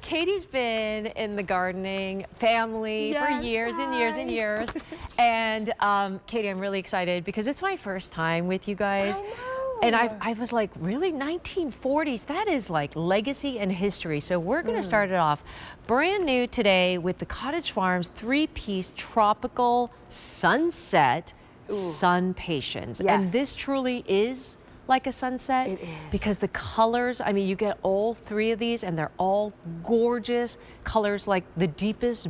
Katie's been in the gardening family for years and years and years. And Katie, I'm really excited because it's my first time with you guys. I know. And I was like, really? 1940s? That is like legacy and history. So we're going to start it off brand new today with the Cottage Farms 3-piece tropical sunset SunPatiens. Yes. And this truly is like a sunset. It is. Because the colors, I mean, you get all 3 of these and they're all gorgeous colors, like the deepest,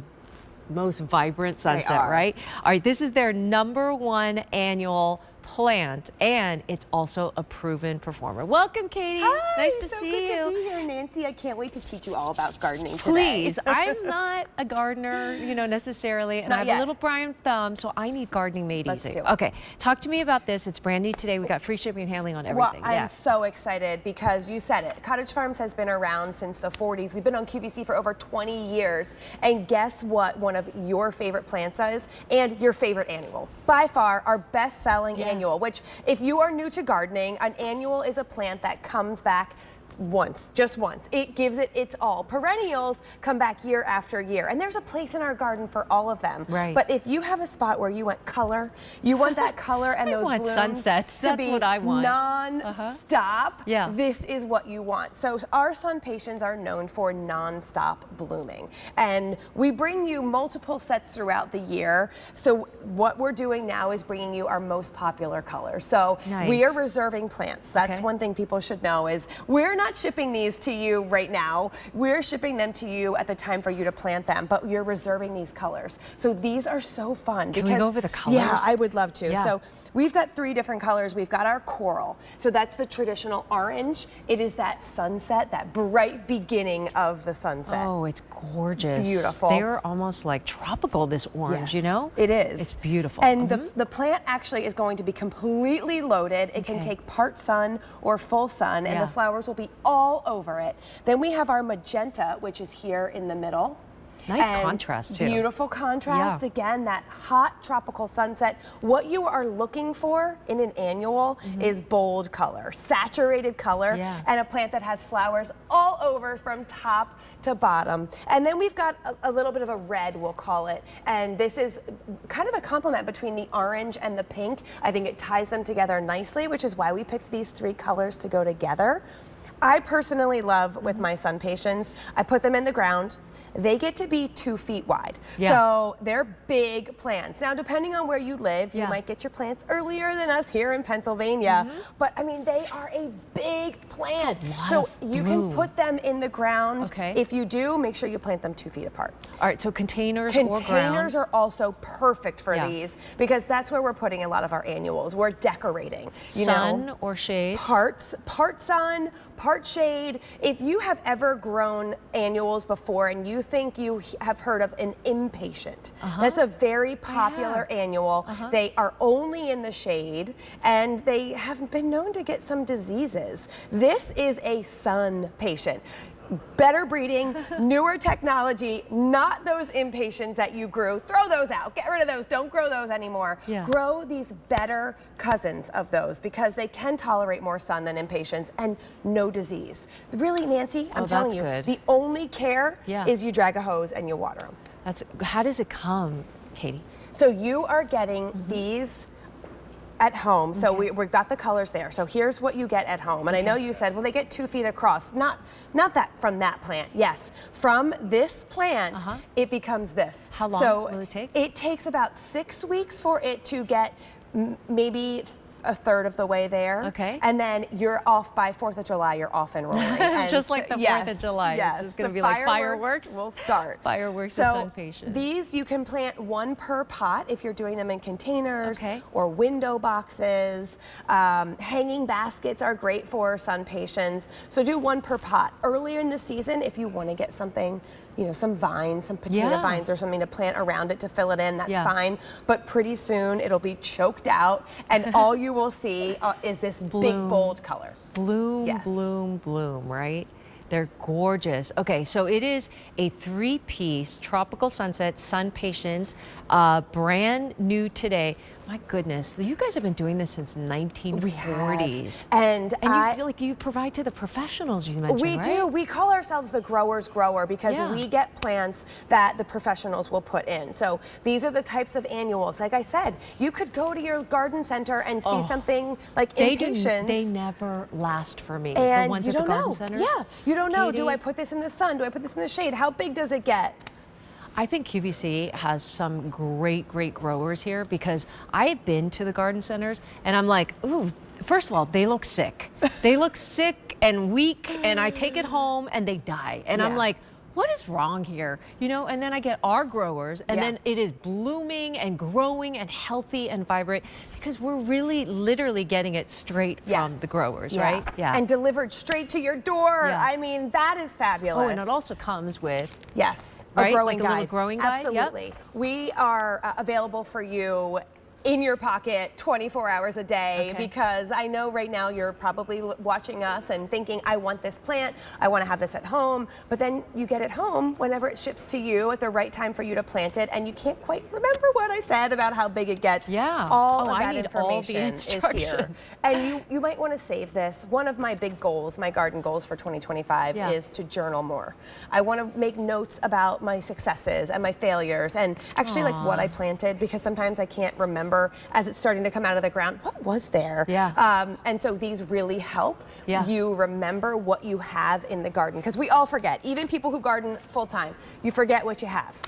most vibrant sunset, right? All right, this is their #1 annual plant, and it's also a proven performer. Welcome, Katie. Hi, nice to so see good you. to be here, Nancy. I can't wait to teach you all about gardening today. Please, I'm not a gardener, you know, necessarily, and Not I have yet. a little Brian thumb, so I need gardening made Let's easy. do it. Okay, talk to me about this. It's brand new today. We got free shipping and handling on everything. Well, I'm so excited because you said it. Cottage Farms has been around since the 40s. We've been on QVC for over 20 years. And guess what one of your favorite plants is? And your favorite annual. By far, our best-selling annual, which if you are new to gardening, an annual is a plant that comes back once, just once. It gives it its all. Perennials come back year after year, and there's a place in our garden for all of them. Right. But if you have a spot where you want color, you want that color and those want blooms sunsets. to That's be what I want. non-stop, Yeah. this is what you want. So our SunPatiens are known for non-stop blooming, and we bring you multiple sets throughout the year. So what we're doing now is bringing you our most popular colors. So we are reserving plants. That's one thing people should know is we're not shipping these to you right now. We're shipping them to you at the time for you to plant them, but you're reserving these colors. So these are so fun. Can we go over the colors? Yeah, I would love to. Yeah. So we've got 3 different colors. We've got our coral. So that's the traditional orange. It is that sunset, that bright beginning of the sunset. Oh, it's gorgeous. Beautiful. They're almost like tropical, this orange, you know? It is. It's beautiful. And the plant actually is going to be completely loaded. It can take part sun or full sun, and the flowers will be all over it. Then we have our magenta, which is here in the middle. Nice contrast too. Beautiful contrast. Again, that hot tropical sunset. What you are looking for in an annual is bold color, saturated color, and a plant that has flowers all over from top to bottom. And then we've got a little bit of a red, we'll call it. And this is kind of a complement between the orange and the pink. I think it ties them together nicely, which is why we picked these 3 colors to go together. I personally love with my SunPatiens, I put them in the ground. They get to be 2 feet wide. So they're big plants. Now, depending on where you live, you might get your plants earlier than us here in Pennsylvania. But I mean, they are a big plant. So you can put them in the ground. If you do, make sure you plant them 2 feet apart. All right, so containers or ground? Containers are also perfect for these because that's where we're putting a lot of our annuals. We're decorating. Sun or shade? Part sun, part shade. If you have ever grown annuals before and you think you have heard of an impatient, that's a very popular annual. They are only in the shade and they have been known to get some diseases. This is a SunPatient. Better breeding, newer technology, not those impatiens that you grew. Throw those out. Get rid of those. Don't grow those anymore. Grow these better cousins of those because they can tolerate more sun than impatiens and no disease. Really, Nancy, I'm telling you, the only care is you drag a hose and you water them. How does it come, Katie? So you are getting these at home. So we've got the colors there. So here's what you get at home. And I know you said, well, they get 2 feet across. Not that from that plant. Yes, from this plant, it becomes this. How long will it take? It takes about 6 weeks for it to get maybe a third of the way there. And then you're off by 4th of July, you're off and rolling. It's just like the 4th of July. It's just going to be like fireworks. We'll start. Fireworks so of SunPatiens. These you can plant 1 per pot if you're doing them in containers or window boxes. Hanging baskets are great for SunPatiens. So do 1 per pot. Earlier in the season, if you want to get something, you know, some vines, some potato vines or something to plant around it to fill it in, that's fine. But pretty soon it'll be choked out and all you will see is this big bold color. Bloom, bloom, bloom, right? They're gorgeous. Okay, so it is a 3-piece tropical sunset SunPatiens, brand new today. My goodness, you guys have been doing this since 1940s. And you provide to the professionals, you mentioned, we right? do. We call ourselves the grower's grower because we get plants that the professionals will put in. So these are the types of annuals. Like I said, you could go to your garden center and see something like impatiens. They never last for me. And the ones you at the don't garden know. centers. Yeah, you don't know. Katie, Do I put this in the sun? Do I put this in the shade? How big does it get? I think QVC has some great growers here because I've been to the garden centers and I'm like, ooh, first of all, they look sick. They look sick and weak, and I take it home and they die. And I'm like, what is wrong here? You know, and then I get our growers, and then it is blooming and growing and healthy and vibrant because we're really literally getting it straight from the growers, right? Yeah. And delivered straight to your door. Yeah. I mean, that is fabulous. Oh, and it also comes with a growing like guide. A little growing guide. Absolutely. Yep. We are available for you in your pocket 24 hours a day, because I know right now you're probably watching us and thinking, I want this plant, I want to have this at home, but then you get it home whenever it ships to you at the right time for you to plant it, and you can't quite remember what I said about how big it gets. Yeah. All of I that need information all the is here. instructions. And you might want to save this. One of my big goals, my garden goals for 2025 is to journal more. I want to make notes about my successes and my failures, and actually like what I planted, because sometimes I can't remember as it's starting to come out of the ground, what was there? And so these really help you remember what you have in the garden, because we all forget, even people who garden full time, you forget what you have.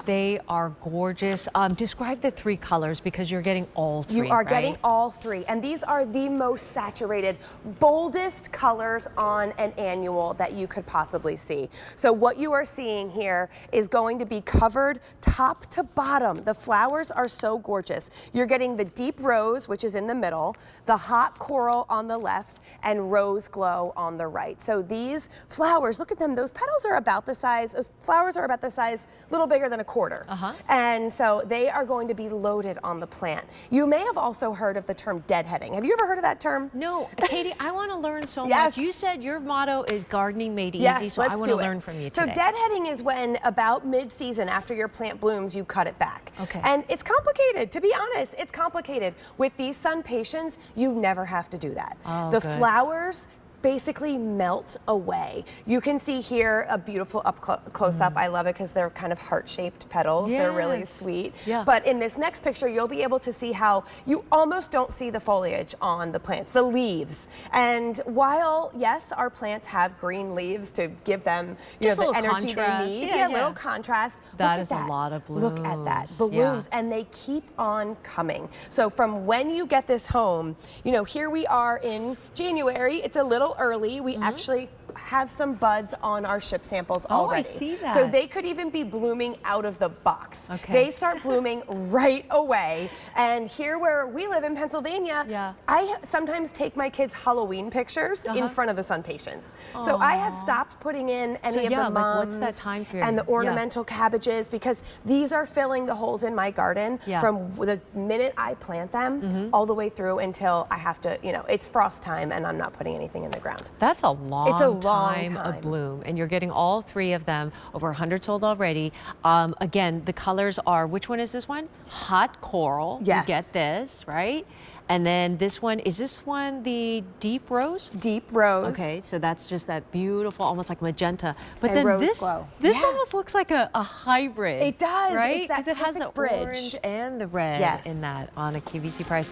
They are gorgeous. Describe the three colors, because you're getting all three. You are getting all three, and these are the most saturated, boldest colors on an annual that you could possibly see. So what you are seeing here is going to be covered top to bottom. The flowers are so gorgeous. You're getting the deep rose, which is in the middle, the hot coral on the left, and rose glow on the right. So these flowers, look at them, those petals are about the size, those flowers are about the size, a little bigger than a quarter. And so they are going to be loaded on the plant. You may have also heard of the term deadheading. Have you ever heard of that term? No, Katie, I want to learn so much. You said your motto is gardening made easy, so I want to learn from you today. So deadheading is when about mid-season, after your plant blooms, you cut it back. And it's complicated, to be honest, it's complicated. With these SunPatiens, you never have to do that. The flowers basically melt away. You can see here a beautiful close-up. I love it because they're kind of heart-shaped petals. They're really sweet. But in this next picture, you'll be able to see how you almost don't see the foliage on the plants, the leaves. And while, yes, our plants have green leaves to give them the energy they need, a little contrast. That is a lot of blooms. Look at that, blooms, and they keep on coming. So from when you get this home, here we are in January. It's a little early. We actually have some buds on our ship samples already. I see that. So they could even be blooming out of the box. They start blooming right away. And here where we live in Pennsylvania, I sometimes take my kids' Halloween pictures in front of the SunPatiens. So I have stopped putting in any of the mums what's that time period? and the ornamental cabbages, because these are filling the holes in my garden from the minute I plant them all the way through until I have to, it's frost time and I'm not putting anything in the ground. That's a long time of bloom, and you're getting all three of them, over 100 sold already. Again, the colors are, which one is this one? Hot coral. You get this, right? And then this one, is this one the deep rose? Deep rose. Okay, so that's just that beautiful, almost like magenta. But and then rose glow. This almost looks like a hybrid. It does, right? Because it has the orange and the red in that on a QVC price.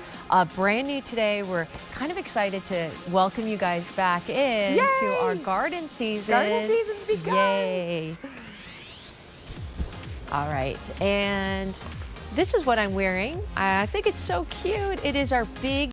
Brand new today. We're kind of excited to welcome you guys back in to our garden season. Garden season's begun. Yay. All right, and this is what I'm wearing. I think it's so cute. It is our big